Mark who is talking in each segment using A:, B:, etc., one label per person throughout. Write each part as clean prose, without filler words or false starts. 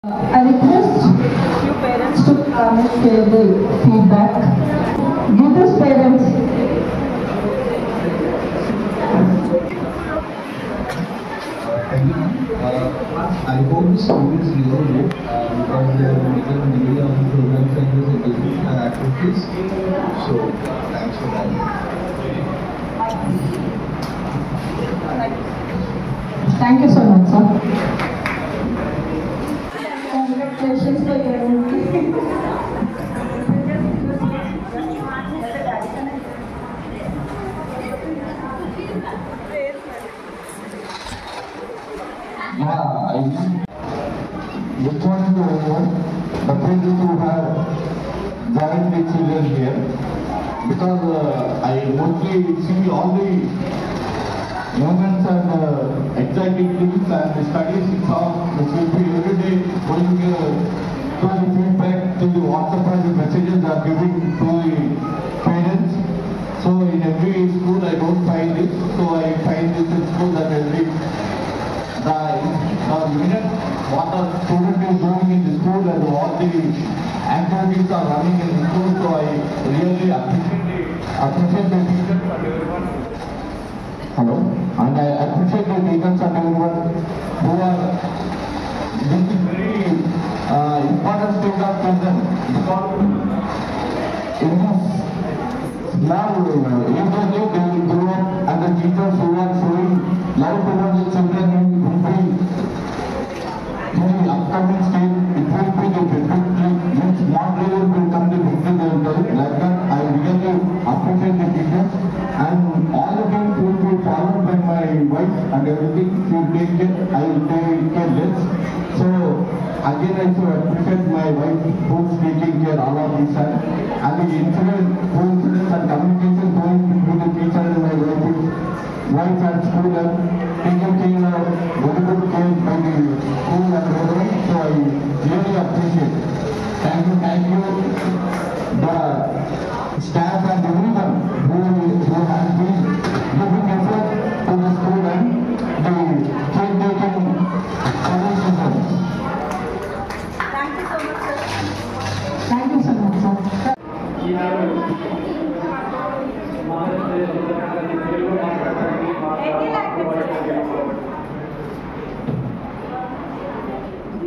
A: I request few parents to come and share the feedback. Give those parents.
B: I hope the students really good because they are making many of the programs and these educational activities. So, thanks for that.
A: Thank you so much, sir. Congratulations for your
C: I just wanted to everyone, the parents who have joined the children here, because I mostly see all the moments and exciting things and the studies it's all which will be every day going to the feedback to the WhatsApp and the messages are giving to the parents. So in every school I don't find this, so I find this in school that every the minute what the student is doing in the school and what the activities are running in the school, so I really appreciate the teachers and everyone. Hello, and I appreciate the teachers and everyone who are making very important stage of children, because in this now usually they will grow up and the teachers who are showing love towards the children will be in the upcoming stage. It will be the definitely means not really will come the victory like that. I really appreciate the teachers and all the things will be followed by my wife and everything. She will take care, I will take care less. So again I should appreciate my wife who's taking care all of this and the incident, coincidence and communication going between the teacher and my wife at school and taking care of very good care by the school and everyone. So I really appreciate. Thank you, the staff and everyone who has been giving effort to the school and the care-taking solutions.
A: Thank you so much, sir.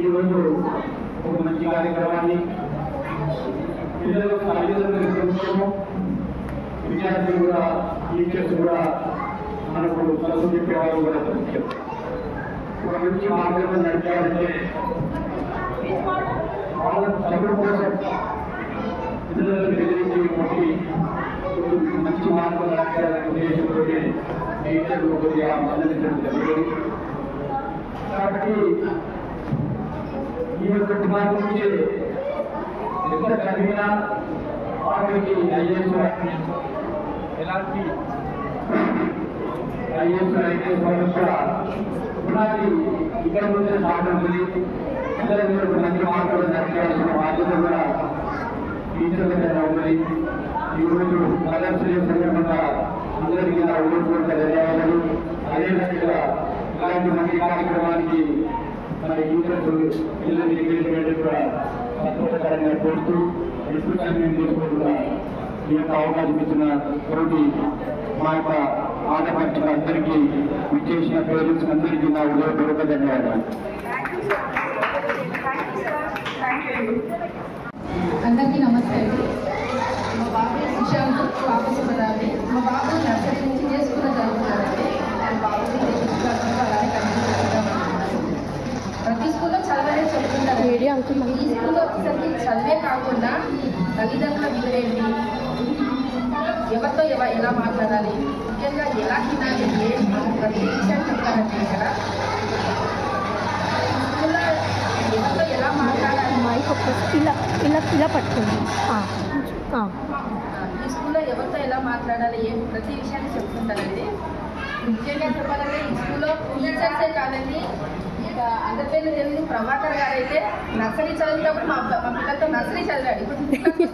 D: ఈరోజు ఒక మంచి కార్యక్రమాన్ని పిల్లలు తల్లిదండ్రుల సంక్షేమం, విద్యార్థులు కూడా teachers కూడా మనకు చదువు చెప్పేవారు కూడా ముఖ్యం. ఒక మంచి మార్గంలో నడిపాలంటే వాళ్ళ చదువు కోసం పిల్లలను బెదిరించి కొట్టి మంచి మార్గం నడిపాలనే ఉద్దేశంతో టీచర్లు కొద్దిగా మందలించడం జరిగింది. కాబట్టి ఈ యొక్క కుమార్తె నుంచి ఎంత చదివినా ఆఖరికి ఐఏఎస్ ఎలాంటి ఐఏఎస్ కూడా పునాది ఇక్కడ నుంచే సాగుతుంది. పిల్లలందరూ మంచి మార్పులు నడిపాల్సిన బాధ్యత కూడా టీచర్ల మీద ఉంది. ఈరోజు మదర్స్ డే సందర్భంగా అందరికీ నా ఉదయపూర్వక ధన్యవాదాలు. అదేవిధంగా ఇలాంటి మంచి కార్యక్రమానికి మన టీచర్స్ పిల్లల్ని ఎంకరేజ్మెంట్ కూడా సంతోషకరంగా కోరుతూ డిస్కషన్ తీసుకుంటున్న ఈ యొక్క అవకాశం ఇచ్చిన తోటి మా యొక్క ఆటపక్షుల అందరికీ విచ్చేసిన పేరెంట్స్ అందరికీ నా ఉదయపూర్వక ధన్యవాదాలు.
E: అందరికీ నమస్తే అండి. మా బాబు విషయాలు పాప సుమరాలి. మా బాబు నర్సరీ నుంచి చేసుకున్న చదువుతున్నారండి. మా బాబు అలానే ప్రతి స్కూల్లో చదవనే చెప్తుంటారు. ఈ స్కూల్లో వచ్చేసరికి చదివే కాకుండా తల్లిదండ్రుల విలువేంటి, ఎవరితో ఎలా మాట్లాడాలి, ముఖ్యంగా ఎలా తినాలి, ఏంటి ప్రతి విషయాన్ని చెప్తారండి. ఇక్కడ స్కూల్లో ఎవరితో ఎలా మాట్లాడాలి,
F: ఇలా పట్టుకోండి.
E: ఈ స్కూల్లో ఎవరితో ఎలా మాట్లాడాలి, ప్రతి విషయాన్ని చెప్తుంటారండి. ముఖ్యంగా చెప్పాలంటే ఈ స్కూల్లో టీచర్సే కాదండి, ఇక అందరి పేరు తెలియదు. ప్రభాకర్ గారు అయితే నర్సరీ చదివేటప్పుడు మా పిల్లలతో నర్సరీ చదివాడు. ఇప్పుడు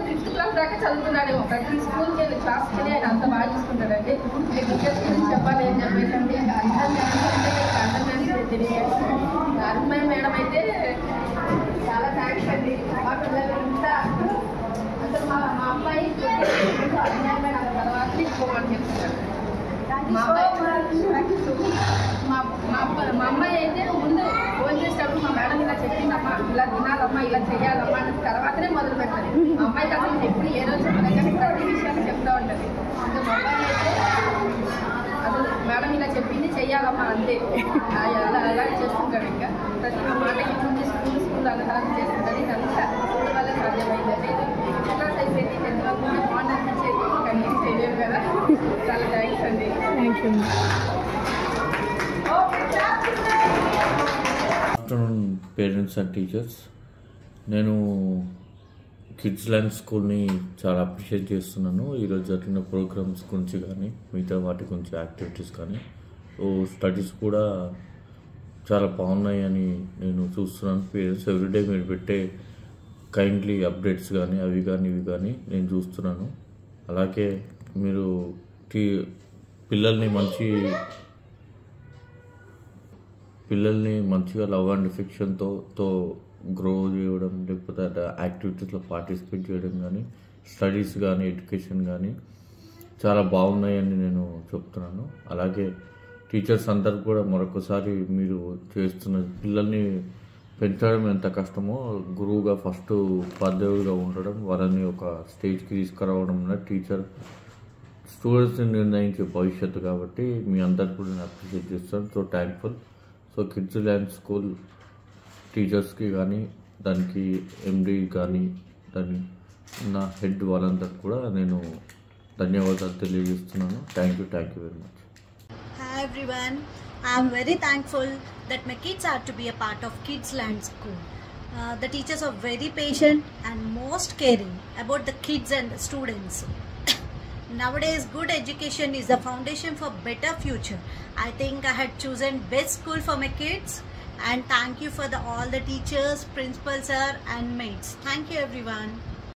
E: ఫిఫ్త్ క్లాస్ దాకా చదువుతున్నాడేమో. ప్రతి స్కూల్కి వెళ్ళి క్లాస్కి వెళ్ళి ఆయన అంత బాగా చూసుకుంటాడండి. టీచర్స్ గురించి చెప్పాలి అని చెప్పేసి అందరి తెలియదు. అరుణ్మయ్య మేడం అయితే పిల్లలు ఇంత అసలు మా అమ్మాయి అన్యాయమైన తర్వాత తీసుకోమని చెప్తున్నారు. మా అమ్మాయి అయితే ముందు ఫోన్ చేసేటప్పుడు మా మేడం ఇలా చెప్పిందమ్మా, ఇలా తినాలమ్మా, ఇలా చెయ్యాలమ్మా అని తర్వాతనే మొదలు పెట్టాలి. మా అమ్మాయికి అసలు ఎప్పుడు ఏ రోజు చెప్పలేదు, కానీ ప్రతి విషయాన్ని చెప్తా ఉంటుంది. ఇంకా మా అమ్మాయి అయితే అసలు మేడం ఇలా చెప్పింది చెయ్యాలమ్మా అంతే, అలా చేస్తుంటాడు. ఇంకా ప్రతి మాటకి ముందు స్కూల్ అలా చేస్తుంటుంది. ఇదంతా స్కూల్ వల్ల సాధ్యమైందండి. క్లాస్ అయిపోయింది, 10th వరకు ఉంటే బాగుంది అనిపించేది, కానీ ఏం చేయలేము కదా. చాలా థ్యాంక్స్ అండి.
G: ఆఫ్టర్నూన్ పేరెంట్స్ అండ్ టీచర్స్, నేను కిడ్స్ ల్యాండ్ స్కూల్ని చాలా అప్రిషియేట్ చేస్తున్నాను. ఈరోజు జరిగిన ప్రోగ్రామ్స్ గురించి కానీ మిగతా వాటి గురించి యాక్టివిటీస్ కానీ స్టడీస్ కూడా చాలా బాగున్నాయి అని నేను చూస్తున్నాను. పేరెంట్స్ ఎవ్రీడే మీరు పెట్టే కైండ్లీ అప్డేట్స్ కానీ అవి కానీ ఇవి కానీ నేను చూస్తున్నాను. అలాగే మీరు పిల్లల్ని మంచిగా లవ్ అండ్ ఎఫెక్షన్తో గ్రో చేయడం, లేకపోతే యాక్టివిటీస్లో పార్టిసిపేట్ చేయడం కానీ స్టడీస్ కానీ ఎడ్యుకేషన్ కానీ చాలా బాగున్నాయని నేను చెప్తున్నాను. అలాగే టీచర్స్ అందరు కూడా మరొకసారి మీరు చేస్తున్న పిల్లల్ని పెంచడం ఎంత కష్టమో, గురువుగా ఫస్ట్ ఉపాధ్యాయుడిగా ఉండడం, వాళ్ళని ఒక స్టేజ్కి తీసుకురావడం టీచర్ స్టూడెంట్స్ని నిర్ణయించే భవిష్యత్తు. కాబట్టి మీ అందరికి కూడా నేను అప్రిషియేట్ చేస్తాను. So thankful. So kids land school టీచర్స్కి కానీ దానికి ఎండి కానీ దాని ఉన్న హెడ్ వాళ్ళందరికీ కూడా నేను ధన్యవాదాలు తెలియజేస్తున్నాను. Thank you very much.
H: Hi everyone, I am very thankful that my kids are to be a part of Kids Land School. The teachers are very patient and most caring about the kids and the students. Nowadays, good education is the foundation for better future. I think I had chosen best school for my kids, and thank you for all the teachers, principals, sir, and mates. Thank you everyone.